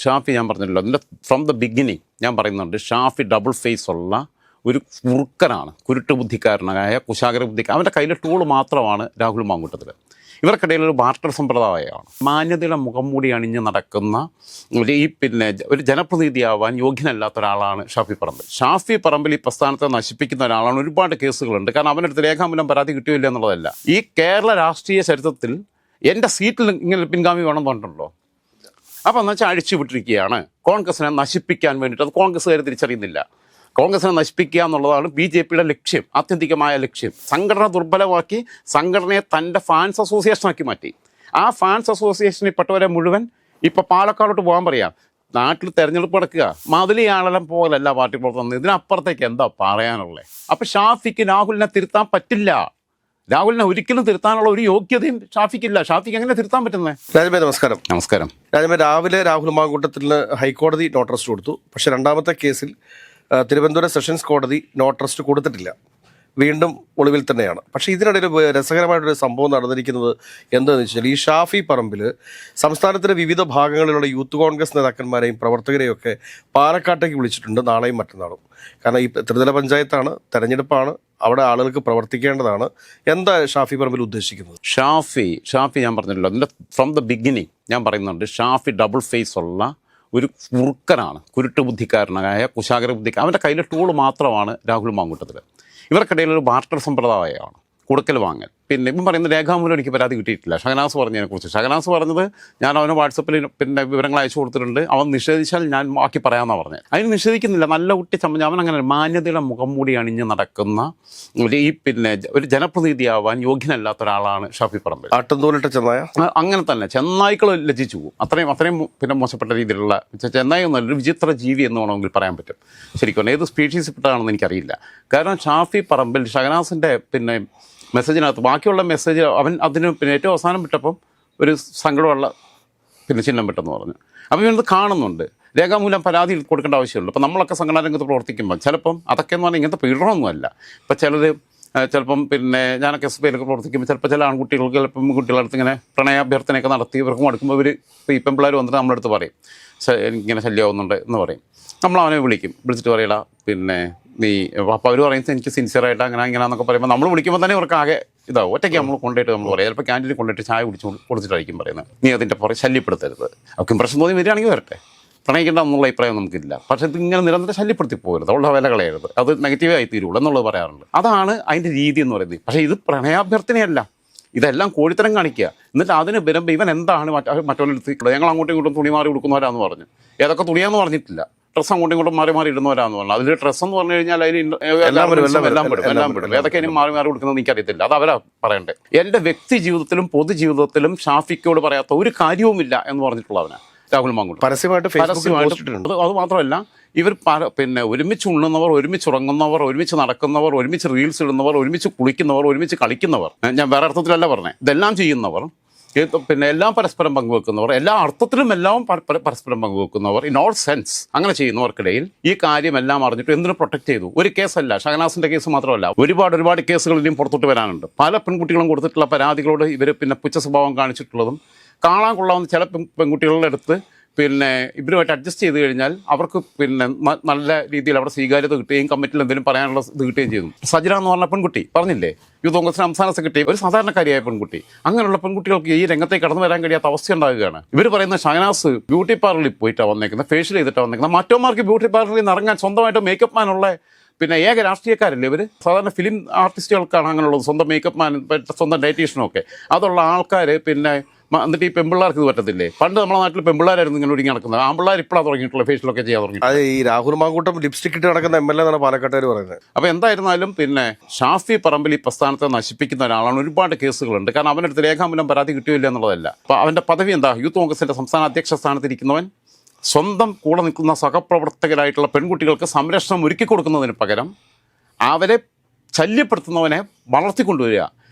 ഷാഫി ഞാൻ പറഞ്ഞല്ലോ, അതിൻ്റെ ഫ്രം ദ ബിഗിനിങ് ഞാൻ പറയുന്നുണ്ട്, ഷാഫി ഡബിൾ ഫേസ് ഉള്ള ഒരു കുറുക്കനാണ്, കുരുട്ട് ബുദ്ധിക്കാരനായ കുശാഗ്ര ബുദ്ധിക്കാരൻ. അവൻ്റെ കയ്യിലെ ടൂൾ മാത്രമാണ് രാഹുൽ മാങ്കൂട്ടത്തിൽ. ഇവർക്കിടയിൽ ഒരു ബാർട്ടർ സമ്പ്രദായമാണ്. മാന്യതയുടെ മുഖംമൂടി അണിഞ്ഞ് നടക്കുന്ന ഒരു ജനപ്രതിനിധിയാവാൻ യോഗ്യനല്ലാത്ത ഒരാളാണ് ഷാഫി പറമ്പിൽ. ഷാഫി പറമ്പിൽ ഈ പ്രസ്ഥാനത്തെ നശിപ്പിക്കുന്ന ഒരാളാണ്. ഒരുപാട് കേസുകളുണ്ട്. കാരണം അവനടുത്ത് രേഖാമൂലം പരാതി കിട്ടിയില്ല എന്നുള്ളതല്ല. ഈ കേരള രാഷ്ട്രീയ ചരിത്രത്തിൽ എൻ്റെ സീറ്റിൽ ഇങ്ങനെ പിൻഗാമി വേണമെന്ന് പറഞ്ഞിട്ടുണ്ടോ? അപ്പോൾ എന്ന് വെച്ചാൽ അഴിച്ചു വിട്ടിരിക്കുകയാണ് കോൺഗ്രസിനെ നശിപ്പിക്കാൻ വേണ്ടിയിട്ട്. അത് കോൺഗ്രസ്സുകാർ തിരിച്ചറിയുന്നില്ല. കോൺഗ്രസിനെ നശിപ്പിക്കുക എന്നുള്ളതാണ് BJPയുടെ ലക്ഷ്യം, ആത്യന്തികമായ ലക്ഷ്യം. സംഘടന ദുർബലമാക്കി സംഘടനയെ തൻ്റെ ഫാൻസ് അസോസിയേഷനാക്കി മാറ്റി. ആ ഫാൻസ് അസോസിയേഷനിൽ പെട്ടവരെ മുഴുവൻ ഇപ്പോൾ പാലക്കാടോട്ട് പോകാൻ പറയാം. നാട്ടിൽ തെരഞ്ഞെടുപ്പ് നടക്കുക, മതിലിയാണെല്ലാം പോലല്ല പാർട്ടി പ്രവർത്തനം. ഇതിനപ്പുറത്തേക്ക് എന്താ പറയാനുള്ളത്? അപ്പോൾ ഷാഫിക്ക് രാഹുലിനെ തിരുത്താൻ പറ്റില്ല. രാഹുലിനെ ഒരിക്കലും തിരുത്താനുള്ള ഒരു യോഗ്യതയും ഷാഫിക്കില്ല. ഷാഫിക്ക് എങ്ങനെ തിരുത്താൻ പറ്റുന്നത്? രാജമേ നമസ്കാരം. നമസ്കാരം. രാജമേ, രാവിലെ രാഹുൽ മാങ്കൂട്ടത്തിന് ഹൈക്കോടതി നോട്ട് അറസ്റ്റ് കൊടുത്തു. പക്ഷേ രണ്ടാമത്തെ കേസിൽ തിരുവനന്തപുരം സെഷൻസ് കോടതി നോട്ട് അറസ്റ്റ് കൊടുത്തിട്ടില്ല. വീണ്ടും ഒളിവിൽ തന്നെയാണ്. പക്ഷേ ഇതിനിടയിൽ രസകരമായിട്ടൊരു സംഭവം നടന്നിരിക്കുന്നത് എന്താണെന്ന് വെച്ചാൽ, ഈ ഷാഫി പറമ്പിൽ സംസ്ഥാനത്തിൻ്റെ വിവിധ ഭാഗങ്ങളിലുള്ള യൂത്ത് കോൺഗ്രസ് നേതാക്കന്മാരെയും പ്രവർത്തകരെയും ഒക്കെ പാലക്കാട്ടേക്ക് വിളിച്ചിട്ടുണ്ട്, നാളെയും മറ്റന്നാളും. കാരണം ഈ ത്രിതല പഞ്ചായത്താണ്, തെരഞ്ഞെടുപ്പാണ്, അവിടെ ആളുകൾക്ക് പ്രവർത്തിക്കേണ്ടതാണ്. എന്താ ഷാഫി പറമ്പിൽ ഉദ്ദേശിക്കുന്നത്? ഷാഫി ഞാൻ പറഞ്ഞല്ലോ, അതിൻ്റെ ഫ്രം ദ ബിഗിനിങ് ഞാൻ പറയുന്നുണ്ട്, ഷാഫി ഡബിൾ ഫേസ് ഉള്ള ഒരു കുറുക്കനാണ്, കുരുട്ട് ബുദ്ധിക്കാരനായ കുശാഗ്ര ബുദ്ധിക്കാരൻ. അവൻ്റെ കയ്യിലെ ടൂൾ മാത്രമാണ് രാഹുൽ മാങ്കൂട്ടത്തിൽ. ഇവർക്കിടയിൽ ഒരു ബാർട്ടർ സമ്പ്രദായമാണ്, കൊടുക്കൽ വാങ്ങൽ. പിന്നെ ഇപ്പം പറയുന്ന രേഖാമൂലം എനിക്ക് പരാതി കിട്ടിയിട്ടില്ല. ഷഹനാസ് പറഞ്ഞതിനെക്കുറിച്ച് ഷഹനാസ് പറഞ്ഞത്, ഞാൻ അവന് വാട്സപ്പിൽ വിവരങ്ങൾ അയച്ചു കൊടുത്തിട്ടുണ്ട്, അവൻ നിഷേധിച്ചാൽ ഞാൻ ബാക്കി പറയാമെന്നാണ് പറഞ്ഞത്. അതിന് നിഷേധിക്കുന്നില്ല. നല്ല കുട്ടി അവൻ അങ്ങനെ മാന്യതയുടെ മുഖംമൂടി അണിഞ്ഞ് നടക്കുന്ന ഒരു ജനപ്രതിനിധിയാവാൻ യോഗ്യനല്ലാത്ത ഒരാളാണ് ഷാഫി പറമ്പിൽ. ആട്ടംതോലിട്ട ചെന്നായ അങ്ങനെ തന്നെ ചെന്നായ്ക്കൾ ലജ്ജിച്ചു പോകും. അത്രയും മോശപ്പെട്ട രീതിയിലുള്ള ചെന്നായി ഒന്നല്ല, ഒരു വിചിത്ര ജീവി എന്ന് വേണമെങ്കിൽ പറയാൻ പറ്റും. ശരിക്കും ഏത് സ്പീഷീസിൽപ്പെട്ടാണെന്ന് എനിക്കറിയില്ല. കാരണം ഷാഫി പറമ്പിൽ ഷഹനാസിൻ്റെ മെസ്സേജിനകത്ത് ബാക്കിയുള്ള മെസ്സേജ് അവൻ അതിന് ഏറ്റവും അവസാനം വിട്ടപ്പം ഒരു സങ്കടമുള്ള ചിഹ്നം വിട്ടെന്ന് പറഞ്ഞു. അപ്പോൾ ഇവനത് കാണുന്നുണ്ട്. രേഖാമൂലം പരാതി കൊടുക്കേണ്ട ആവശ്യമുള്ളൂ. അപ്പോൾ നമ്മളൊക്കെ സംഘടനാ രംഗത്ത് പ്രവർത്തിക്കുമ്പോൾ ചിലപ്പം അതൊക്കെ എന്ന് പറഞ്ഞാൽ ഇങ്ങനത്തെ പീഡനമൊന്നുമല്ല. ഇപ്പോൾ ചിലപ്പം ഞാനൊക്കെ SPയിലൊക്കെ പ്രവർത്തിക്കുമ്പോൾ ചിലപ്പോൾ ചില ആൺകുട്ടികൾക്ക് ചിലപ്പം പെൺകുട്ടികളുടെ അടുത്ത് ഇങ്ങനെ പ്രണയാഭ്യർത്ഥനയൊക്കെ നടത്തി ഇവർക്ക് മടുക്കുമ്പോൾ ഈ പെൺപിള്ളേർ വന്നിട്ട് നമ്മളടുത്ത് പറയും, എനിക്കിങ്ങനെ ശല്യമാവുന്നുണ്ട് എന്ന് പറയും. നമ്മളവനെ വിളിച്ചിട്ട് പറയടാ, നീ അപ്പോൾ അവർ പറയുന്നത് എനിക്ക് സിൻസിയറായിട്ട് അങ്ങനെയാണെന്നൊക്കെ പറയുമ്പോൾ നമ്മൾ വിളിക്കുമ്പോൾ തന്നെ അവർക്ക് ആകെ ഇതാവും. ഒറ്റയ്ക്ക് നമ്മൾ കൊണ്ടുപോയിട്ട് നമ്മൾ പറയാം. ചിലപ്പോൾ ക്യാൻറ്റീനിൽ കൊണ്ടുപോയിട്ട് ചായ കൊടുത്തിട്ടായിരിക്കും പറയുന്നത്, നീ അതിൻ്റെ പുറകെ ശല്യപ്പെടുത്തരുത്. അവർക്ക് ഇമ്പ്രഷൻ തോന്നി വരികയാണെങ്കിൽ വരട്ടെ, പ്രണയിക്കേണ്ട എന്നുള്ള അഭിപ്രായം നമുക്കില്ല. പക്ഷേ ഇതിങ്ങനെ നിരന്തരം ശല്യപ്പെടുത്തി പോകരുത്, അവളുടെ വില കളയരുത്, അത് നെഗറ്റീവായി തീരുള്ളൂ എന്നുള്ളത് പറയാറുണ്ട്. അതാണ് അതിൻ്റെ രീതി എന്ന് പറയുന്നത്. പക്ഷേ ഇത് പ്രണയാഭ്യർത്ഥനയല്ല, ഇതെല്ലാം കോഴിത്തരം കാണിക്കുക. എന്നിട്ട് അതിന് വരുമ്പോൾ ഇവൻ എന്താണ് മറ്റൊരിടത്ത് ഞങ്ങൾ അങ്ങോട്ടും ഇങ്ങോട്ടും തുണി മാറി കൊടുക്കുന്നവരാന്ന് പറഞ്ഞു. ഏതൊക്കെ തുണിയാന്ന് പറഞ്ഞിട്ടില്ല, ഡ്രസ്സ് അങ്ങോട്ടും ഇങ്ങോട്ടും മാറി ഇടുന്നവരാന്ന് പറഞ്ഞു. അതിൽ ഡ്രസ്സ് എന്ന് പറഞ്ഞു കഴിഞ്ഞാൽ അതിന് എല്ലാം പെടും. ഏതൊക്കെ ഇനി മാറി കൊടുക്കുന്നത് എനിക്കറിയത്തില്ല, അത് അവരാ പറയണ്ടേ. എൻ്റെ വ്യക്തി ജീവിതത്തിലും പൊതുജീവിതത്തിലും ഷാഫിക്കോട് പറയാത്ത ഒരു കാര്യവുമില്ല എന്ന് പറഞ്ഞിട്ടുള്ളവനാണ് രാഹുൽ മാങ്കൂട്ടം. പരസ്യമായിട്ട് അത് മാത്രമല്ല, ഇവർ ഒരുമിച്ച് ഉണ്ണുന്നവർ, ഒരുമിച്ച് ഉറങ്ങുന്നവർ, ഒരുമിച്ച് നടക്കുന്നവർ, ഒരുമിച്ച് റീൽസ് ഇടുന്നവർ, ഒരുമിച്ച് കുളിക്കുന്നവർ, ഒരുമിച്ച് കളിക്കുന്നവർ, ഞാൻ വേറെ അർത്ഥത്തിലല്ല പറഞ്ഞത്, ഇതെല്ലാം ചെയ്യുന്നവർ, എല്ലാം പരസ്പരം പങ്കുവെക്കുന്നവർ, എല്ലാ അർത്ഥത്തിലും എല്ലാം പരസ്പരം പങ്കുവെക്കുന്നവർ, ഇൻ ഓൾ സെൻസ് അങ്ങനെ ചെയ്യുന്നവർക്കിടയിൽ ഈ കാര്യമെല്ലാം അറിഞ്ഞിട്ട് എന്തിനു പ്രൊട്ടക്ട് ചെയ്തു? ഒരു കേസല്ല, ഷഹനാസിൻ്റെ കേസ് മാത്രമല്ല, ഒരുപാട് കേസുകൾ ഇനിയും പുറത്തോട്ട് വരാനുണ്ട്. പല പെൺകുട്ടികളും കൊടുത്തിട്ടുള്ള പരാതികളോട് ഇവർ പുച്ഛ സ്വഭാവം കാണിച്ചിട്ടുള്ളതും കാണാൻ കൊള്ളാവുന്ന ചില പെൺകുട്ടികളുടെ അടുത്ത് ഇവരുമായിട്ട് അഡ്ജസ്റ്റ് ചെയ്ത് കഴിഞ്ഞാൽ അവർക്ക് നല്ല രീതിയിൽ അവിടെ സ്വീകാര്യത കിട്ടുകയും കമ്മിറ്റിയിൽ എന്തെങ്കിലും പറയാനുള്ള ഇത് കിട്ടുകയും ചെയ്തു. സജിന എന്ന് പറഞ്ഞ പെൺകുട്ടി പറഞ്ഞില്ലേ, യൂത്ത് കോൺഗ്രസിന് സംസ്ഥാന സെക്രട്ടറി, ഒരു സാധാരണക്കാരിയായ പെൺകുട്ടി. അങ്ങനെയുള്ള പെൺകുട്ടികൾക്ക് ഈ രംഗത്തേക്ക് കടന്നു വരാൻ കഴിയാത്ത അവസ്ഥ ഉണ്ടാകുകയാണ്. ഇവർ പറയുന്ന ഷഹനാസ് ബ്യൂട്ടി പാർലറിൽ പോയിട്ടാണ് വന്നേക്കുന്നത്, ഫേഷ്യൽ ചെയ്തിട്ടാണ് വന്നേക്കുന്നത്. മറ്റോമാർക്ക് ബ്യൂട്ടി പാർലറിൽ നിന്ന് ഇറങ്ങാൻ സ്വന്തമായിട്ട് മേക്കപ്പ് മാനുള്ള ഏക രാഷ്ട്രീയക്കാരല്ലേ ഇവർ? സാധാരണ ഫിലിം ആർട്ടിസ്റ്റുകൾക്കാണ് അങ്ങനെയുള്ളത്, സ്വന്തം മേക്കപ്പ് മാൻ, സ്വന്തം ഡയറ്റീഷ്യനും ഒക്കെ. അതുള്ള ആൾക്കാർ എന്നിട്ട് ഈ പെമ്പിള്ളേർക്ക് ഇത് പറ്റത്തില്ലേ? പണ്ട് നമ്മുടെ നാട്ടിൽ പെമ്പിള്ളേരായിരുന്നു ഇങ്ങനെ ഒരുങ്ങി നടക്കുന്നത്. ആമ്പിള്ളേർ ഇപ്പോഴാണ് തുടങ്ങിയിട്ടുള്ള ഫേഷ്യലൊക്കെ ചെയ്യാൻ തുടങ്ങി. അത് ഈ രാഹുൽ മാങ്കൂട്ടം ലിപ്സ്റ്റിക് ഇട്ട് നടക്കുന്ന MLA എന്നാണ് പാലക്കാട്ടുകാർ പറയുന്നത്. അപ്പോൾ എന്തായിരുന്നാലും ഷാഫി പറമ്പിൽ ഈ പ്രസ്ഥാനത്തെ നശിപ്പിക്കുന്ന ഒരാളാണ്. ഒരുപാട് കേസുകളുണ്ട്. കാരണം അവനടുത്ത് രേഖാമൂലം പരാതി കിട്ടിയില്ല എന്നുള്ളതല്ല. അപ്പോൾ അവൻ്റെ പദവി എന്താ? യൂത്ത് കോൺഗ്രസിൻ്റെ സംസ്ഥാന അധ്യക്ഷ സ്ഥാനത്തിരിക്കുന്നവൻ സ്വന്തം കൂടെ നിൽക്കുന്ന സഹപ്രവർത്തകരായിട്ടുള്ള പെൺകുട്ടികൾക്ക് സംരക്ഷണം ഒരുക്കി കൊടുക്കുന്നതിന് പകരം അവരെ ശല്യപ്പെടുത്തുന്നവനെ വളർത്തിക്കൊണ്ടുവരിക.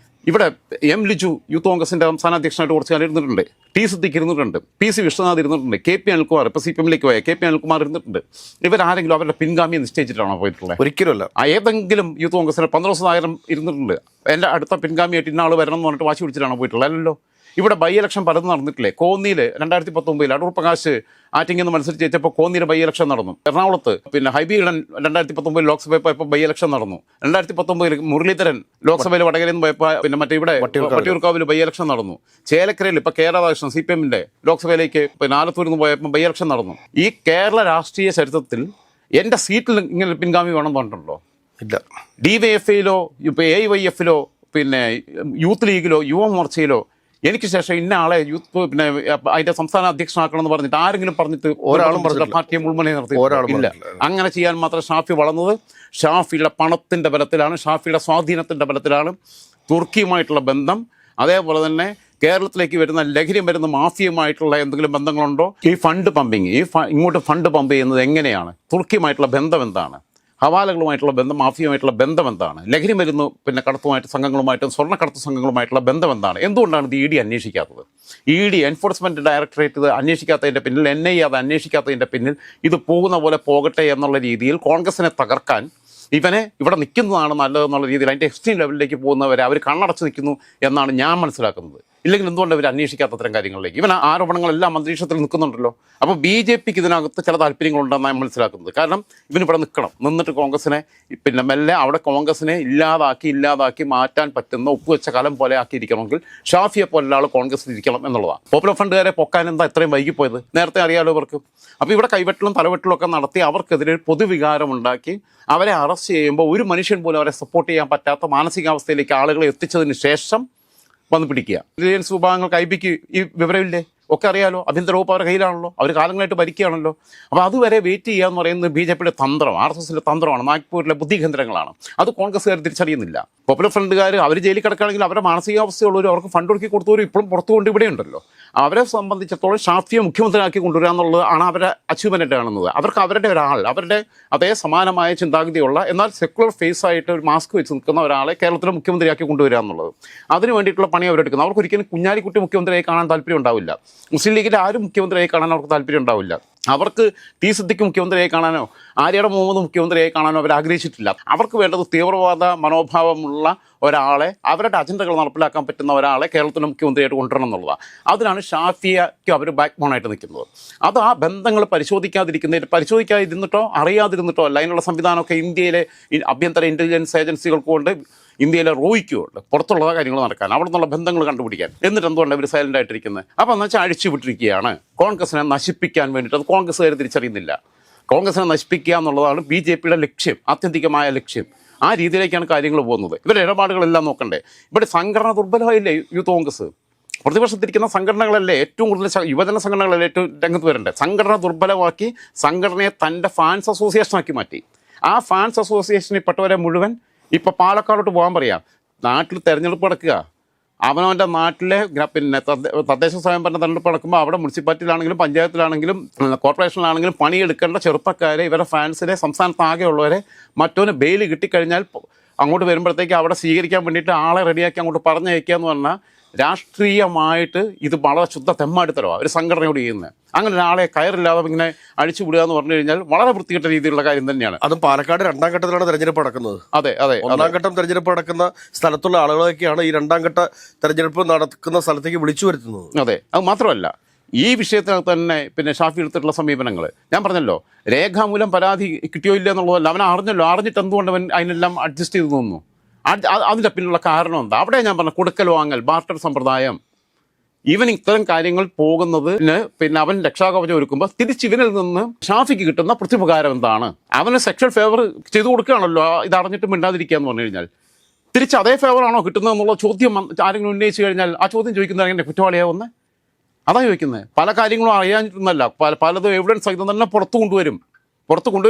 ഇവിടെ M. ലിജു യൂത്ത് കോൺഗ്രസിൻ്റെ സംസ്ഥാന അധ്യക്ഷനായിട്ട് കുറച്ച് കാലം ഇരുന്നിട്ടുണ്ട്, T. സിദ്ദിഖ് ഇരുന്നിട്ടുണ്ട്, PC. വിശ്വനാഥ് ഇരുന്നിട്ടുണ്ട്, KP. അനിൽകുമാർ, ഇപ്പോൾ CPM-ലേക്ക് പോയ KP. അനിൽകുമാർ ഇരുന്നിട്ടുണ്ട്. ഇവരാരെങ്കിലും അവരുടെ പിൻഗാമിയെ നിശ്ചയിച്ചിട്ടാണോ പോയിട്ടുള്ളത്? ഒരിക്കലുമല്ല. ഏതെങ്കിലും യൂത്ത് കോൺഗ്രസിന് 15 ദിവസം ഇരുന്നിട്ടുണ്ട്. എൻ്റെ അടുത്ത പിൻഗാമിയായിട്ട് ഇന്ന ആൾ വരണം എന്ന് പറഞ്ഞിട്ട് വാശി പിടിച്ചിട്ടാണോ പോയിട്ടുള്ളത്? അല്ലല്ലോ. ഇവിടെ ബൈ ഇലക്ഷൻ പലതും നടന്നിട്ടില്ലേ? കോന്നിയിൽ 2019 അടൂർ പ്രകാശ് ആറ്റിങ്ങിൽ നിന്ന് മത്സരിച്ച് ജയിച്ചപ്പോൾ കോന്നിയിൽ ബൈ ഇലക്ഷൻ നടന്നു. എറണാകുളത്ത് പിന്നെ ഹൈബി ഈഡൻ 2019 ലോക്സഭയിൽ പോയപ്പോൾ ബൈ ഇലക്ഷൻ നടന്നു. 2019 മുരളീധരൻ ലോക്സഭയിൽ വടകരയിൽ നിന്ന് പോയപ്പോൾ പിന്നെ മറ്റേ ഇവിടെ വട്ടിയൂർക്കാവിൽ ബൈ ഇലക്ഷൻ നടന്നു. ചേലക്കരയിൽ ഇപ്പൊ കേരള രാഷ്ട്രം CPM-ന്റെ ലോക്സഭയിലേക്ക് പിന്നെ ആലത്തൂരിൽ നിന്ന് പോയപ്പോൾ ബൈ ഇലക്ഷൻ നടന്നു. ഈ കേരള രാഷ്ട്രീയ ചരിത്രത്തിൽ എന്റെ സീറ്റിൽ ഇങ്ങനെ പിൻഗാമി വേണം പറഞ്ഞിട്ടുണ്ടോ? ഇല്ല. DYFയിലോ ഇപ്പൊ AYFലോ പിന്നെ യൂത്ത് ലീഗിലോ യുവമോർച്ചയിലോ എനിക്ക് ശേഷം ഇന്ന ആളെ യൂത്ത് പിന്നെ അതിന്റെ സംസ്ഥാന അധ്യക്ഷനാക്കണം എന്ന് പറഞ്ഞിട്ട് ആരെങ്കിലും പറഞ്ഞിട്ട് ഒരാളും പാർട്ടിയെ മുൾമുനെ നിർത്തിയില്ല. അങ്ങനെ ചെയ്യാൻ മാത്രം ഷാഫി വളർന്നത് ഷാഫിയുടെ പണത്തിന്റെ ബലത്തിലാണ്, ഷാഫിയുടെ സ്വാധീനത്തിന്റെ ബലത്തിലാണ്. തുർക്കിയുമായിട്ടുള്ള ബന്ധം, അതേപോലെ തന്നെ കേരളത്തിലേക്ക് വരുന്ന ലഹരി മരുന്ന് മാഫിയുമായിട്ടുള്ള എന്തെങ്കിലും ബന്ധങ്ങളുണ്ടോ? ഈ ഫണ്ട് പമ്പിങ്, ഇങ്ങോട്ട് ഫണ്ട് പമ്പ് ചെയ്യുന്നത് എങ്ങനെയാണ്? തുർക്കിയുമായിട്ടുള്ള ബന്ധം എന്താണ്? ഹവാലകളുമായിട്ടുള്ള ബന്ധം, മാഫിയുമായിട്ടുള്ള ബന്ധം എന്താണ്? ലഹരി മരുന്ന് പിന്നെ കടത്തുമായിട്ട് സംഘങ്ങളുമായിട്ടും സ്വർണ്ണക്കടത്ത് സംഘങ്ങളുമായിട്ടുള്ള ബന്ധം എന്താണ്? എന്തുകൊണ്ടാണ് ഇത് ED അന്വേഷിക്കാത്തത്? ED എൻഫോഴ്സ്മെന്റ് ഡയറക്ടറേറ്റ് ഇത് അന്വേഷിക്കാത്തതിൻ്റെ പിന്നിൽ, NIA അത് അന്വേഷിക്കാത്തതിൻ്റെ പിന്നിൽ ഇത് പോകുന്ന പോലെ പോകട്ടെ എന്നുള്ള രീതിയിൽ കോൺഗ്രസിനെ തകർക്കാൻ ഇവനെ ഇവിടെ നിൽക്കുന്നതാണ് നല്ലതെന്നുള്ള രീതിയിൽ അതിൻ്റെ എക്സ്ട്രീം ലെവലിലേക്ക് പോകുന്നവരെ അവർ കണ്ണടച്ച് നിൽക്കുന്നു എന്നാണ് ഞാൻ മനസ്സിലാക്കുന്നത്. ഇല്ലെങ്കിൽ എന്തുകൊണ്ട് അവർ അന്വേഷിക്കാത്ത അത്തരം കാര്യങ്ങളിലേക്ക്? ഇവൻ ആരോപണങ്ങളെല്ലാം അന്തരീക്ഷത്തിൽ നിൽക്കുന്നുണ്ടല്ലോ. അപ്പോൾ BJPക്ക് ഇതിനകത്ത് ചില താല്പര്യങ്ങളുണ്ടെന്നാണ് ഞാൻ മനസ്സിലാക്കുന്നത്. കാരണം ഇവനിവിടെ നിൽക്കണം, നിന്നിട്ട് കോൺഗ്രസിനെ പിന്നെ മെല്ലെ അവിടെ കോൺഗ്രസിനെ ഇല്ലാതാക്കി മാറ്റാൻ പറ്റുന്ന ഒപ്പുവെച്ച കാലം പോലെ ആക്കിയിരിക്കണമെങ്കിൽ ഷാഫിയെ പോലെ ആൾ കോൺഗ്രസിൽ ഇരിക്കണം എന്നുള്ളതാണ്. പോപ്പുലർ ഫണ്ടുകാരെ പൊക്കാൻ എന്താ ഇത്രയും വൈകിപ്പോയത്? നേരത്തെ അറിയാലോ ഇവർക്ക്. അപ്പോൾ ഇവിടെ കൈവെട്ടലും തലവെട്ടലും ഒക്കെ നടത്തി അവർക്കെതിരെ ഒരു പൊതുവികാരം ഉണ്ടാക്കി അവരെ അറസ്റ്റ് ചെയ്യുമ്പോൾ ഒരു മനുഷ്യൻ പോലും അവരെ സപ്പോർട്ട് ചെയ്യാൻ പറ്റാത്ത മാനസികാവസ്ഥയിലേക്ക് ആളുകളെ എത്തിച്ചതിന് ശേഷം വന്ന് പിടിക്കുക. ഇന്റലിജൻസ് വിഭാഗങ്ങൾക്ക് IBക്ക് ഈ വിവരമില്ലേ? ഒക്കെ അറിയാലോ. ആഭ്യന്തര വകുപ്പ് അവരുടെ കയ്യിലാണല്ലോ, അവർ കാലങ്ങളായിട്ട് ഭരിക്കുകയാണല്ലോ. അപ്പോൾ അതുവരെ വെയിറ്റ് ചെയ്യുക എന്ന് പറയുന്നത് BJPയുടെ തന്ത്രം, RSSന്റെ തന്ത്രമാണ്, നാഗ്പൂരിലെ ബുദ്ധികേന്ദ്രങ്ങളാണ്. അത് കോൺഗ്രസ്സുകാർ തിരിച്ചറിയുന്നില്ല. പോപ്പുലർ ഫ്രണ്ടുകാർ അവർ ജയിലിൽ കിടക്കുകയാണെങ്കിൽ അവരുടെ മാനസികാവസ്ഥയുള്ളവർ അവർക്ക് ഫണ്ട് ഒടുക്കി കൊടുത്തവരും ഇപ്പോഴും പുറത്തു കൊണ്ട് ഇവിടെയുണ്ടല്ലോ. അവരെ സംബന്ധിച്ചിടത്തോളം ഷാഫിയെ മുഖ്യമന്ത്രിയാക്കി കൊണ്ടുവരിക എന്നുള്ളത് ആണ് അവരുടെ അച്ചീവ്മെൻ്റ് കാണുന്നത്. അവർക്ക് അവരുടെ ഒരാൾ, അവരുടെ അതേ സമാനമായ ചിന്താഗതിയുള്ള എന്നാൽ സെക്കുലർ ഫേസ് ആയിട്ട് ഒരു മാസ്ക് വെച്ച് നിൽക്കുന്ന ഒരാളെ കേരളത്തിലെ മുഖ്യമന്ത്രിയാക്കി കൊണ്ടുവരിക എന്നുള്ളത്, അതിന് വേണ്ടിയിട്ടുള്ള പണി അവരെടുക്കുന്നത്. അവർക്ക് ഒരിക്കലും കുഞ്ഞാലിക്കുട്ടി മുഖ്യമന്ത്രിയായി കാണാൻ താല്പര്യം ഉണ്ടാവില്ല. മുസ്ലിം ലീഗിലെ ആരും മുഖ്യമന്ത്രിയായി കാണാൻ അവർക്ക് താല്പര്യം ഉണ്ടാവില്ല. അവർക്ക് T സിദ്ദിഖ് മുഖ്യമന്ത്രിയായി കാണാനോ ആര്യയുടെ മുഹമ്മദ് മുഖ്യമന്ത്രിയായി കാണാനോ അവർ ആഗ്രഹിച്ചിട്ടില്ല. അവർക്ക് വേണ്ടത് തീവ്രവാദ മനോഭാവമുള്ള ഒരാളെ, അവരുടെ അജണ്ടകൾ നടപ്പിലാക്കാൻ പറ്റുന്ന ഒരാളെ കേരളത്തിൻ്റെ മുഖ്യമന്ത്രിയായിട്ട് കൊണ്ടുവരണം എന്നുള്ളതാണ്. അതിനാണ് ഷാഫിയയ്ക്ക് അവർ ബാക്ക് ബോണായിട്ട് നിൽക്കുന്നത്. അത് ആ ബന്ധങ്ങൾ പരിശോധിക്കാതിരുന്നിട്ടോ അറിയാതിരുന്നിട്ടോ അല്ല. അതിനുള്ള സംവിധാനമൊക്കെ ഇന്ത്യയിലെ ആഭ്യന്തര ഇൻ്റലിജൻസ് ഏജൻസികൾക്ക് കൊണ്ട്, ഇന്ത്യയിലെ റോയ്ക്കുണ്ട് പുറത്തുള്ള കാര്യങ്ങൾ നടക്കാൻ, അവിടെ നിന്നുള്ള ബന്ധങ്ങൾ കണ്ടുപിടിക്കാൻ. എന്നിട്ട് എന്തുകൊണ്ട് അവർ സൈലൻ്റ് ആയിട്ടിരിക്കുന്നത്? അപ്പോൾ എന്ന് വെച്ചാൽ അഴിച്ചു വിട്ടിരിക്കുകയാണ് കോൺഗ്രസിനെ നശിപ്പിക്കാൻ വേണ്ടിയിട്ട്. അത് കോൺഗ്രസ്സുകാർ തിരിച്ചറിയുന്നില്ല. കോൺഗ്രസിനെ നശിപ്പിക്കുക എന്നുള്ളതാണ് BJPയുടെ ലക്ഷ്യം, ആത്യന്തികമായ ലക്ഷ്യം. ആ രീതിയിലേക്കാണ് കാര്യങ്ങൾ പോകുന്നത്. ഇവരുടെ ഇടപാടുകളെല്ലാം നോക്കണ്ടേ? ഇവിടെ സംഘടന ദുർബലമായില്ലേ യൂത്ത് കോൺഗ്രസ്? പ്രതിപക്ഷത്തിരിക്കുന്ന സംഘടനകളല്ലേ ഏറ്റവും കൂടുതൽ, യുവജന സംഘടനകളല്ലേ ഏറ്റവും രംഗത്ത് വരണ്ടേ? സംഘടന ദുർബലമാക്കി സംഘടനയെ തൻ്റെ ഫാൻസ് അസോസിയേഷനാക്കി മാറ്റി. ആ ഫാൻസ് അസോസിയേഷനിൽ പെട്ടവരെ മുഴുവൻ ഇപ്പോൾ പാലക്കാടോട്ട് പോകാൻ പറയാം. നാട്ടിൽ തെരഞ്ഞെടുപ്പ് നടക്കുക, അവനവൻ്റെ നാട്ടിലെ പിന്നെ തദ്ദേശ സ്വയംഭരണ തെരഞ്ഞെടുപ്പ് നടക്കുമ്പോൾ അവിടെ മുനിസിപ്പാലിറ്റിയിലാണെങ്കിലും പഞ്ചായത്തിലാണെങ്കിലും കോർപ്പറേഷനിലാണെങ്കിലും പണിയെടുക്കേണ്ട ചെറുപ്പക്കാരെ, ഇവരുടെ ഫാൻസിനെ, സംസ്ഥാനത്താകെയുള്ളവരെ മറ്റൊന്ന് ബെയിൽ കിട്ടിക്കഴിഞ്ഞാൽ അങ്ങോട്ട് വരുമ്പോഴത്തേക്ക് അവിടെ സ്വീകരിക്കാൻ വേണ്ടിയിട്ട് ആളെ റെഡിയാക്കി അങ്ങോട്ട് പറഞ്ഞയക്കുക എന്ന് പറഞ്ഞാൽ രാഷ്ട്രീയമായിട്ട് ഇത് വളരെ ശുദ്ധ തെമ്മാടിത്തരമാണ് ഒരു സംഘടനയോട് ചെയ്യുന്നത്. അങ്ങനെ ഒരാളെ കയറില്ലാതെ ഇങ്ങനെ അഴിച്ചു വിടുക എന്ന് പറഞ്ഞു കഴിഞ്ഞാൽ വളരെ വൃത്തികെട്ട രീതിയിലുള്ള കാര്യം തന്നെയാണ്. അതും പാലക്കാട് 2ാം ഘട്ടത്തിലാണ് തെരഞ്ഞെടുപ്പ് നടക്കുന്നത്. അതെ അതെ. 1ാം ഘട്ടം തെരഞ്ഞെടുപ്പ് നടക്കുന്ന സ്ഥലത്തുള്ള ആളുകളൊക്കെയാണ് ഈ 2ാം ഘട്ട തെരഞ്ഞെടുപ്പ് നടക്കുന്ന സ്ഥലത്തേക്ക് വിളിച്ചു വരുത്തുന്നത്. അതെ. അത് മാത്രമല്ല, ഈ വിഷയത്തിനകത്ത് തന്നെ പിന്നെ ഷാഫി എടുത്തിട്ടുള്ള സമീപനങ്ങൾ ഞാൻ പറഞ്ഞല്ലോ, രേഖാമൂലം പരാതി കിട്ടിയോ ഇല്ല എന്നുള്ളതല്ല. അവൻ അറിഞ്ഞല്ലോ, അറിഞ്ഞിട്ട് എന്തുകൊണ്ട് അവൻ അതിനെല്ലാം അഡ്ജസ്റ്റ് ചെയ്ത് തോന്നുന്നു? അതിൻ്റെ പിന്നിലുള്ള കാരണം എന്താ? അവിടെ ഞാൻ പറഞ്ഞ കൊടുക്കൽ വാങ്ങൽ, ബാർട്ടർ സമ്പ്രദായം. ഇവൻ ഇത്തരം കാര്യങ്ങൾ പോകുന്നതിന് പിന്നെ അവൻ രക്ഷാകവചം ഒരുക്കുമ്പോൾ തിരിച്ചിവനിൽ നിന്ന് ഷാഫിക്ക് കിട്ടുന്ന പ്രത്യുപകാരം എന്താണ്? അവന് സെക്ഷൽ ഫേവർ ചെയ്തു കൊടുക്കുകയാണല്ലോ ഇത് അറിഞ്ഞിട്ട് മിണ്ടാതിരിക്കുക എന്ന് പറഞ്ഞു കഴിഞ്ഞാൽ. തിരിച്ച് അതേ ഫേവറാണോ കിട്ടുന്നത് എന്നുള്ള ചോദ്യം ആരെങ്കിലും ഉന്നയിച്ചു കഴിഞ്ഞാൽ ആ ചോദ്യം ചോദിക്കുന്നത് എങ്ങനെ കുറ്റവാളിയാവുന്നത്? അതാ ചോദിക്കുന്നത്. പല കാര്യങ്ങളും അറിയാനിട്ടൊന്നല്ല, പലതും എവിഡൻസ് സഹിതം തന്നെ പുറത്തു കൊണ്ടുവരും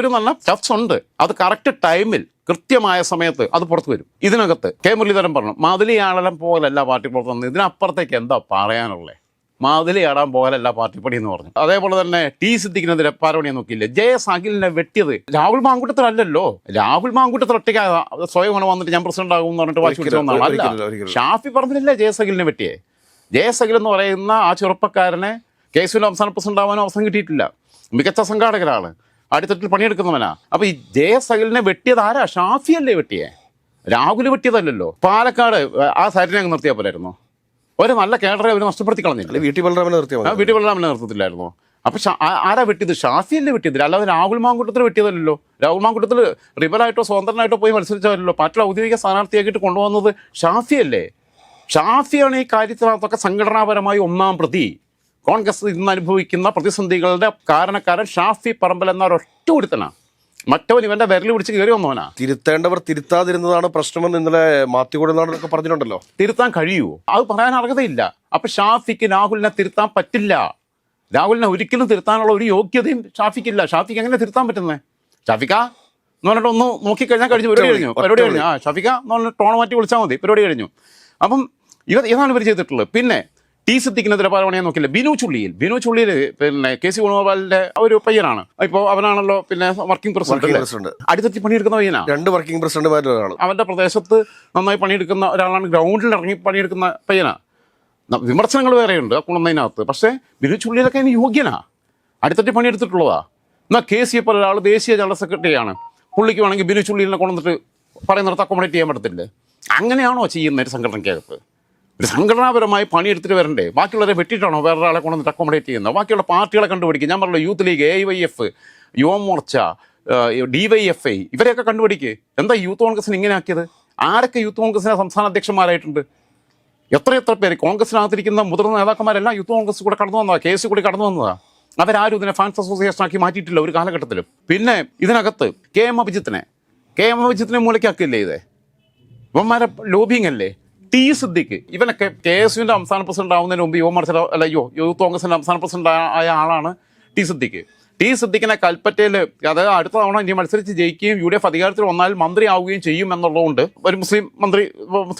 എന്നല്ല, ചർച്ച ഉണ്ട്. അത് കറക്റ്റ് ടൈമിൽ കൃത്യമായ സമയത്ത് അത് പുറത്തു വരും. ഇതിനകത്ത് കെ മുരളീധരൻ പറഞ്ഞു മാതിലിയാടലം പോലല്ല പാർട്ടി പ്രവർത്തനം. ഇതിനപ്പുറത്തേക്ക് എന്താ പറയാനുള്ളത്? മാതിലിയാടാൻ പോലല്ല പാർട്ടി പണി എന്ന് പറഞ്ഞു. അതേപോലെ തന്നെ T സിദ്ദിഖിനെതിരെ പാരവണിയെ നോക്കിയില്ലേ? JS അഖിലിനെ വെട്ടിയത് രാഹുൽ മാങ്കൂട്ടത്തിലല്ലോ. രാഹുൽ മാങ്കൂട്ടത്തിൽ ഒറ്റയ്ക്ക് സ്വയം വന്നിട്ട് ഞാൻ പ്രസിഡന്റ് ആകും എന്ന് പറഞ്ഞിട്ട് വാശി പിടിച്ചൊന്നാണ്. അല്ല, ഷാഫി പറഞ്ഞില്ലേ JS അഖിലിനെ വെട്ടിയേ? JS അഖിൽ എന്ന് പറയുന്ന ആ ചെറുപ്പക്കാരനെ കേസുവിൽ അവസാന പ്രസിഡന്റ് ആവാനും അവസരം കിട്ടിയിട്ടില്ല. മികച്ച സംഘാടകരാണ്, അടിത്തട്ടിൽ പണിയെടുക്കുന്നവനാ. അപ്പോൾ ഈ JS അഖിലിനെ വെട്ടിയത് ആരാ? ഷാഫിയല്ലേ വെട്ടിയേ? രാഹുൽ വെട്ടിയതല്ലല്ലോ. പാലക്കാട് ആ സൈറ്റിനെ അങ്ങ് നിർത്തിയാൽ പോലായിരുന്നോ? ഒരു നല്ല കേഡറെ അവർ നഷ്ടപ്പെടുത്തി കളഞ്ഞില്ല. അല്ലെ വീട്ടിൽ ബലറാമനെ നിർത്തിയാൽ വീട്ടിൽ വെള്ളാമിനെ നിർത്തത്തില്ലായിരുന്നോ? അപ്പൊ ആരാ വെട്ടിയത്? ഷാഫിയല്ലേ വെട്ടിയത്, അല്ലാതെ രാഹുൽ മാങ്കൂട്ടത്തിൽ വെട്ടിയതല്ലോ. രാഹുൽ മാങ്കൂട്ടത്തിൽ റിബലായിട്ടോ സ്വതന്ത്രനായിട്ടോ പോയി മത്സരിച്ചവരല്ലോ. പാർട്ടിയുടെ ഔദ്യോഗിക സ്ഥാനാർത്ഥിയാക്കിയിട്ട് കൊണ്ടുവന്നത് ഷാഫിയല്ലേ. ഷാഫിയാണ് ഈ കാര്യത്തിനകത്തൊക്കെ സംഘടനാപരമായി ഒന്നാം പ്രതി. കോൺഗ്രസ് ഇന്ന് അനുഭവിക്കുന്ന പ്രതിസന്ധികളുടെ കാരണക്കാരൻ ഷാഫി പറമ്പിൽ എന്ന ഒരൊറ്റ ഒരുത്തനാണ്. മറ്റവൻ ഇവന്റെ വിരൽ പിടിച്ച് കയറി വന്നവനാ. തിരുത്തേണ്ടവർ തിരുത്താതിരുന്നതാണ് പ്രശ്നമെന്ന് ഇന്നലെ മാത്യു കൊടുനാടൊക്കെ പറഞ്ഞിട്ടുണ്ടല്ലോ. തിരുത്താൻ കഴിയുമോ? അത് പറയാൻ അർഹതയില്ല. അപ്പൊ ഷാഫിക്ക് രാഹുലിനെ തിരുത്താൻ പറ്റില്ല. രാഹുലിനെ ഒരിക്കലും തിരുത്താനുള്ള ഒരു യോഗ്യതയും ഷാഫിക്കില്ല. ഷാഫിക്ക് എങ്ങനെ തിരുത്താൻ പറ്റുന്നത്? ഷാഫിക്ക എന്ന് പറഞ്ഞിട്ട് ഒന്ന് നോക്കിക്കഴിഞ്ഞാൽ കഴിഞ്ഞു, പരിപാടി കഴിഞ്ഞു. ഷാഫിക്ക എന്ന് പറഞ്ഞിട്ട് ടോൺ മാറ്റി വിളിച്ചാൽ മതി, പരിപാടി കഴിഞ്ഞു. അപ്പം ഇതാണ് ഇവർ ചെയ്തിട്ടുള്ളത്. പിന്നെ ടി സിദ്ദിഖിനെതിരെ പല നോക്കില്ല. ബിനു ചുള്ളിയിൽ പിന്നെ KC വേണുഗോപാലിന്റെ ഒരു പയ്യനാണ്. ഇപ്പോൾ അവനാണല്ലോ പിന്നെ വർക്കിംഗ് പ്രസിഡന്റ്. അടുത്തെത്തി പണിയെടുക്കുന്ന പയ്യനാണ്. 2 വർക്കിംഗ് പ്രസിഡന്റുമാരിൽ ഒരാൾ. അവന്റെ പ്രദേശത്ത് നന്നായി പണിയെടുക്കുന്ന ഒരാളാണ്. ഗ്രൗണ്ടിൽ ഇറങ്ങി പണിയെടുക്കുന്ന പയ്യനാണ്. വിമർശനങ്ങൾ വേറെയുണ്ട് ആ കുളന്നതിനകത്ത്. പക്ഷേ ബിനു ചുള്ളിയിലൊക്കെ അതിന് യോഗ്യനാ. അടുത്തെത്തി പണിയെടുത്തിട്ടുള്ളതാ. എന്നാൽ KC പോലെ ഒരാൾ ദേശീയ ജനറൽ സെക്രട്ടറിയാണ്. പുള്ളിക്ക് വേണമെങ്കിൽ ബിനു ചുള്ളിനെ കൊണ്ടുവന്നിട്ട് പറയുന്നിടത്ത് അക്കോമഡേറ്റ് ചെയ്യാൻ പറ്റത്തില്ലേ? അങ്ങനെയാണോ ചെയ്യുന്ന ഒരു സംഘടനയ്ക്കകത്ത്? ഒരു സംഘടനാപരമായി പണിയെടുത്തിട്ട് വരണ്ടേ? ബാക്കിയുള്ളവരെ വെട്ടിയിട്ടാണോ വേറൊരാളെ കൊണ്ടുവന്നിട്ട് അക്കോമഡേറ്റ് ചെയ്യുന്നത്? ബാക്കിയുള്ള പാർട്ടികളെ കണ്ടുപിടിക്കുക. ഞാൻ പറഞ്ഞല്ലോ, Youth League, AYF, Yuva Morcha, DYFI, ഇവരെയൊക്കെ കണ്ടുപിടിക്കുക. എന്താ യൂത്ത് കോൺഗ്രസിന് ഇങ്ങനെ ആക്കിയത്? ആരൊക്കെ യൂത്ത് കോൺഗ്രസിന്റെ സംസ്ഥാന അധ്യക്ഷന്മാരായിട്ടുണ്ട്? എത്ര പേര് കോൺഗ്രസിനകത്തിരിക്കുന്ന മുതിർന്ന നേതാക്കന്മാരെല്ലാം യൂത്ത് കോൺഗ്രസ് കൂടെ കടന്നു വന്നതാണ്, KC കൂടി കടന്നു വന്നതാണ്. അവരാരും ഇതിനെ ഫാൻസ് അസോസിയേഷൻ ആക്കി മാറ്റിയിട്ടില്ല ഒരു കാലഘട്ടത്തിലും. പിന്നെ ഇതിനകത്ത് KM അഭിജിത്തിനെ മൂലയ്ക്കാക്കില്ലേ ഇത്? ഇവന്മാരെ ലോബിങ് അല്ലേ? ടി സിദ്ദിഖ് ഇവനൊക്കെ KSUവിന്റെ സംസ്ഥാന പ്രസിഡന്റ് ആവുന്നതിന് മുമ്പ് യൂത്ത് കോൺഗ്രസിന്റെ സംസ്ഥാന പ്രസിഡന്റ് ആയ ആളാണ് ടി സിദ്ദിഖ്. ടി സിദ്ദിഖിനെ കൽപ്പറ്റയിൽ, അതായത് അടുത്ത തവണ ഇനി മത്സരിച്ച് ജയിക്കുകയും UDF അധികാരത്തിൽ വന്നാൽ മന്ത്രി ആവുകയും ചെയ്യും എന്നുള്ളതുകൊണ്ട് ഒരു മുസ്ലിം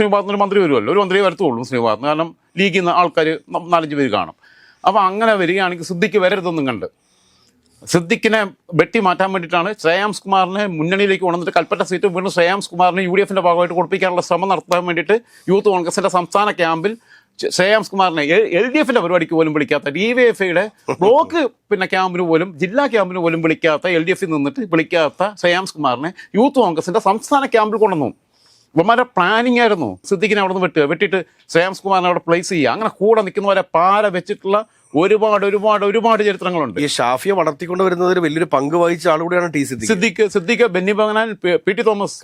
വിഭാഗത്തിന് മന്ത്രി വരുമല്ലോ, ഒരു മന്ത്രിയെ വരത്തുള്ളൂ മുസ്ലിം വിഭാഗത്തിന്. കാരണം ലീഗിൽ നിന്ന് ആൾക്കാർ 4-5 പേര് കാണും. അപ്പോൾ അങ്ങനെ വരികയാണെങ്കിൽ സിദ്ദിഖ് വരരുതെന്നും കണ്ട് സിദ്ദിഖിനെ വെട്ടി മാറ്റാൻ വേണ്ടിയിട്ടാണ് ശ്രേയാംസ് കുമാറിനെ മുന്നണിയിലേക്ക് കൊണ്ടുവന്നിട്ട് കൽപ്പറ്റ സീറ്റ് വീണ്ടും ശ്രേയാംസ് കുമാറിനെ UDFന്റെ ഭാഗമായിട്ട് കൊടുപ്പിക്കാനുള്ള ശ്രമം നടത്താൻ വേണ്ടിയിട്ട് യൂത്ത് കോൺഗ്രസിന്റെ സംസ്ഥാന ക്യാമ്പിൽ ശ്രേയാംസ് കുമാറിനെ LDFന്റെ പരിപാടിക്ക് പോലും വിളിക്കാത്ത, DYFIയുടെ ബ്ലോക്ക് പിന്നെ ക്യാമ്പിന് പോലും, ജില്ലാ ക്യാമ്പിന് പോലും വിളിക്കാത്ത, LDFിൽ നിന്നിട്ട് വിളിക്കാത്ത ശ്രേയാംസ് കുമാറിനെ യൂത്ത് കോൺഗ്രസിന്റെ സംസ്ഥാന ക്യാമ്പിൽ കൊണ്ടുവന്നു. ഇവന്മാരുടെ പ്ലാനിങ് ആയിരുന്നു സിദ്ദിഖിനെ അവിടെ നിന്ന് വെട്ടിയിട്ട് ശ്രേയാംസ് കുമാറിനെ അവിടെ പ്ലേസ് ചെയ്യുക. അങ്ങനെ കൂടെ നിൽക്കുന്നവരെ പാര വെച്ചിട്ടുള്ള ഒരുപാട് ചരിത്രങ്ങളുണ്ട്. ഈ ഷാഫിയെ വളർത്തിക്കൊണ്ട് വരുന്നതിൽ വലിയൊരു പങ്ക് വഹിച്ച ആളുകൂടിയാണ് T Siddique, Benny Behanan, PT Thomas.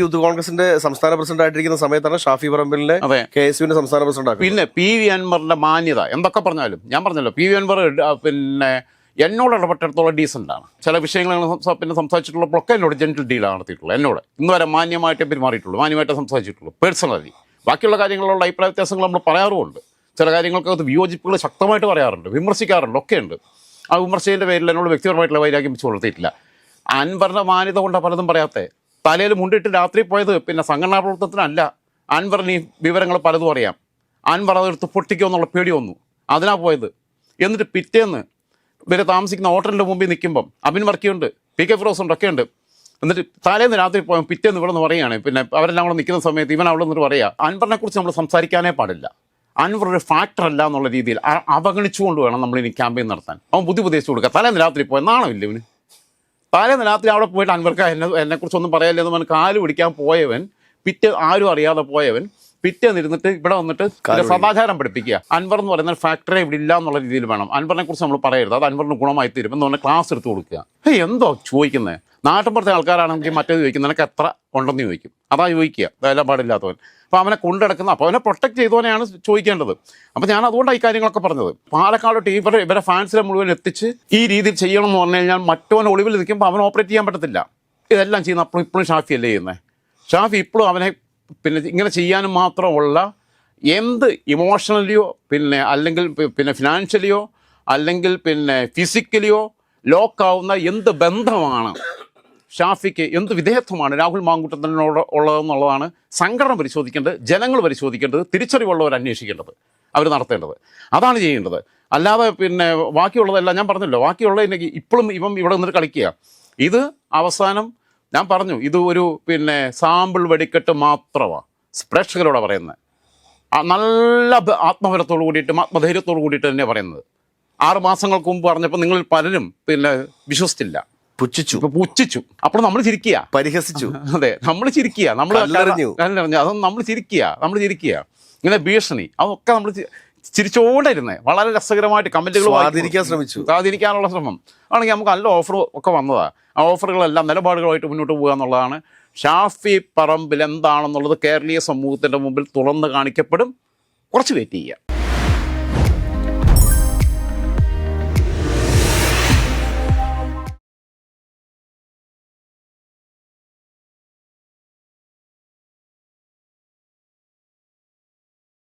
Youth കോൺഗ്രസിന്റെ സംസ്ഥാന പ്രസിഡന്റ് ആയിട്ടിരിക്കുന്ന സമയത്താണ് ഷാഫി പറമ്പിലിനെ KSUവിന്റെ സംസ്ഥാന പ്രസിഡന്റ്. പിന്നെ PV അൻവറിന്റെ മാന്യത എന്തൊക്കെ പറഞ്ഞാലും, ഞാൻ പറഞ്ഞല്ലോ, PV അൻവർ പിന്നെ എന്നോട് ഇടപെട്ടിടത്തോളം ഡീസൻ്റാണ്. ചില വിഷയങ്ങൾ പിന്നെ സംസാരിച്ചിട്ടുള്ളപ്പോഴൊക്കെ എന്നോട് ജെന്റിൽ ഡീലാണ് നടത്തിയിട്ടുള്ളത്. എന്നോട് ഇന്ന് വരെ മാന്യമായിട്ടേ പെരുമാറിയിട്ടുള്ളൂ, മാന്യമായിട്ടേ സംസാരിച്ചിട്ടുള്ളൂ പേഴ്സണലി. ബാക്കിയുള്ള കാര്യങ്ങളിലുള്ള അഭിപ്രായ വ്യത്യാസങ്ങൾ നമ്മൾ പറയാറുമുണ്ട്. ചില കാര്യങ്ങൾക്കകത്ത് വിയോജിപ്പുകൾ ശക്തമായിട്ട് പറയാറുണ്ട്, വിമർശിക്കാറുണ്ട്, ഒക്കെയുണ്ട്. ആ വിമർശയുടെ പേരിൽ എന്നോട് വ്യക്തിപരമായിട്ടുള്ള വൈരാഗ്യം വെച്ച് വളർത്തിയിട്ടില്ല. അൻവറിൻ്റെ മാന്യത കൊണ്ടാണ് പലതും പറയാത്തത്. തലയിൽ മുണ്ടിട്ട് രാത്രി പോയത് പിന്നെ സംഘടനാ പ്രവർത്തനത്തിനല്ല. അൻവറിന് ഈ വിവരങ്ങൾ പലതും അറിയാം. അൻവർ അതെടുത്ത് പൊട്ടിക്കുമെന്നുള്ള പേടി വന്നു, അതിനാ പോയത്. എന്നിട്ട് പിറ്റേന്ന് ഇവരെ താമസിക്കുന്ന ഹോട്ടലിൻ്റെ മുമ്പിൽ നിൽക്കുമ്പം അബിൻ വർക്കിയുണ്ട്, PK ഫിറോസ് ഉണ്ട്, ഒക്കെ ഉണ്ട്. എന്നിട്ട് തലേന്ന് രാത്രി പോയാൽ പിറ്റേന്ന് ഇവിടെ നിന്ന് പറയുകയാണ്. പിന്നെ അവരെല്ലാം കൂടെ നിൽക്കുന്ന സമയത്ത് ഇവൻ അവിടെ നിന്നിട്ട് പറയുക, അൻവറിനെ കുറിച്ച് നമ്മൾ സംസാരിക്കാനേ പാടില്ല, അൻവർ ഒരു ഫാക്ടർ അല്ല എന്നുള്ള രീതിയിൽ അവഗണിച്ചുകൊണ്ട് വേണം നമ്മൾ ഇനി ക്യാമ്പയിൻ നടത്താൻ. അവൻ ബുദ്ധി ഉപദേശിച്ചു കൊടുക്കുക. തലേന്ന് രാത്രി പോയ നാണമില്ല ഇവന്. തലേന്ന് രാത്രി അവിടെ പോയിട്ട് അൻവർക്ക് എന്നെക്കുറിച്ചൊന്നും പറയല്ലേ എന്ന് പറഞ്ഞ് കാല് പിടിക്കാൻ പോയവൻ, ആരും അറിയാതെ പോയവൻ, പിറ്റേന്ന് ഇരുന്നിട്ട് ഇവിടെ വന്നിട്ട് സദാചാരം പഠിപ്പിക്കുക. അൻവർ എന്ന് പറയുന്ന ഫാക്ടറെ ഇവിടെ ഇല്ല എന്നുള്ള രീതിയിൽ വേണം. അൻവറിനെ കുറിച്ച് നമ്മൾ പറയരുത്, അത് അൻവറിന് ഗുണമായി തീരും എന്ന് പറഞ്ഞാൽ ക്ലാസ് എടുത്ത് കൊടുക്കുക. എന്തോ ചോദിക്കുന്നത്? നാട്ടിൻപുറത്തെ ആൾക്കാരാണെങ്കിൽ മറ്റേത് ചോദിക്കും, നിനക്ക് എത്ര ഉണ്ടെന്ന് ചോദിക്കും. അതാ ചോദിക്കുക, അതെല്ലാം പാടില്ലാത്തവൻ. അപ്പോൾ അവനെ കൊണ്ടെടുക്കുന്ന, അപ്പോൾ അവനെ പ്രൊട്ടക്ട് ചെയ്തവനെയാണ് ചോദിക്കേണ്ടത്. അപ്പോൾ ഞാൻ അതുകൊണ്ടാണ് ഈ കാര്യങ്ങളൊക്കെ പറഞ്ഞത്. പാലക്കാട് ഇവരെ ഫാൻസിനെ മുഴുവൻ എത്തിച്ച് ഈ രീതിയിൽ ചെയ്യണം എന്ന് പറഞ്ഞു കഴിഞ്ഞാൽ മറ്റവൻ ഒളിവിൽ നിൽക്കുമ്പോൾ അവൻ ഓപ്പറേറ്റ് ചെയ്യാൻ പറ്റത്തില്ല. ഇതെല്ലാം ചെയ്യുന്ന ഇപ്പോഴും ഷാഫി അല്ലേ ചെയ്യുന്നത്? ഷാഫി ഇപ്പോഴും അവനെ പിന്നെ ഇങ്ങനെ ചെയ്യാനും മാത്രമുള്ള എന്ത് ഇമോഷണലിയോ അല്ലെങ്കിൽ ഫിനാൻഷ്യലിയോ അല്ലെങ്കിൽ ഫിസിക്കലിയോ ലോക്കാവുന്ന എന്ത് ബന്ധമാണ് ഷാഫിക്ക്, എന്ത് വിധേയത്വമാണ് രാഹുൽ മാങ്കൂട്ടത്തിനോട് ഉള്ളതെന്നുള്ളതാണ് സംഘടന പരിശോധിക്കേണ്ടത്, ജനങ്ങൾ പരിശോധിക്കേണ്ടത്, തിരിച്ചറിവുള്ളവർ അന്വേഷിക്കേണ്ടത്, അവർ നടത്തേണ്ടത്. അതാണ് ചെയ്യേണ്ടത്. അല്ലാതെ ബാക്കിയുള്ളതെല്ലാം ഞാൻ പറഞ്ഞല്ലോ, ബാക്കിയുള്ളതിൻ്റെ ഇപ്പോഴും ഇവിടെ നിന്നിട്ട് കളിക്കുക. ഇത് അവസാനം ഞാൻ പറഞ്ഞു, ഇത് ഒരു സാമ്പിൾ വെടിക്കെട്ട് മാത്രമാണ്. പ്രേക്ഷകരോട് പറയുന്നത് നല്ല ആത്മബലത്തോടു കൂടിയിട്ടും ആത്മധൈര്യത്തോടു കൂടിയിട്ട് തന്നെ പറയുന്നത്. 6 മാസങ്ങൾക്ക് മുമ്പ് പറഞ്ഞപ്പോൾ നിങ്ങൾ പലരും വിശ്വസിച്ചില്ല, പുച്ഛിച്ചു. അപ്പോൾ നമ്മൾ ചിരിക്കുക, പരിഹസിച്ചു. അതെ, നമ്മൾ ചിരിക്കുക, അതൊന്നും നമ്മൾ ചിരിക്കുക. ഇങ്ങനെ ഭീഷണി, അതൊക്കെ നമ്മൾ ചിരിച്ചുകൊണ്ടിരുന്നത് വളരെ രസകരമായിട്ട് കമൻറ്റുകൾ സ്വാധീനിക്കാൻ ശ്രമിച്ചു. സ്വാധീനിക്കാനുള്ള ശ്രമം ആണെങ്കിൽ നമുക്ക് നല്ല ഓഫർ ഒക്കെ വന്നതാണ്. ആ ഓഫറുകളെല്ലാം നിലപാടുകളായിട്ട് മുന്നോട്ട് പോകുക എന്നുള്ളതാണ്. ഷാഫി പറമ്പിൽ എന്താണെന്നുള്ളത് കേരളീയ സമൂഹത്തിൻ്റെ മുമ്പിൽ തുറന്ന് കാണിക്കപ്പെടും. കുറച്ച് വെയിറ്റ് ചെയ്യുക.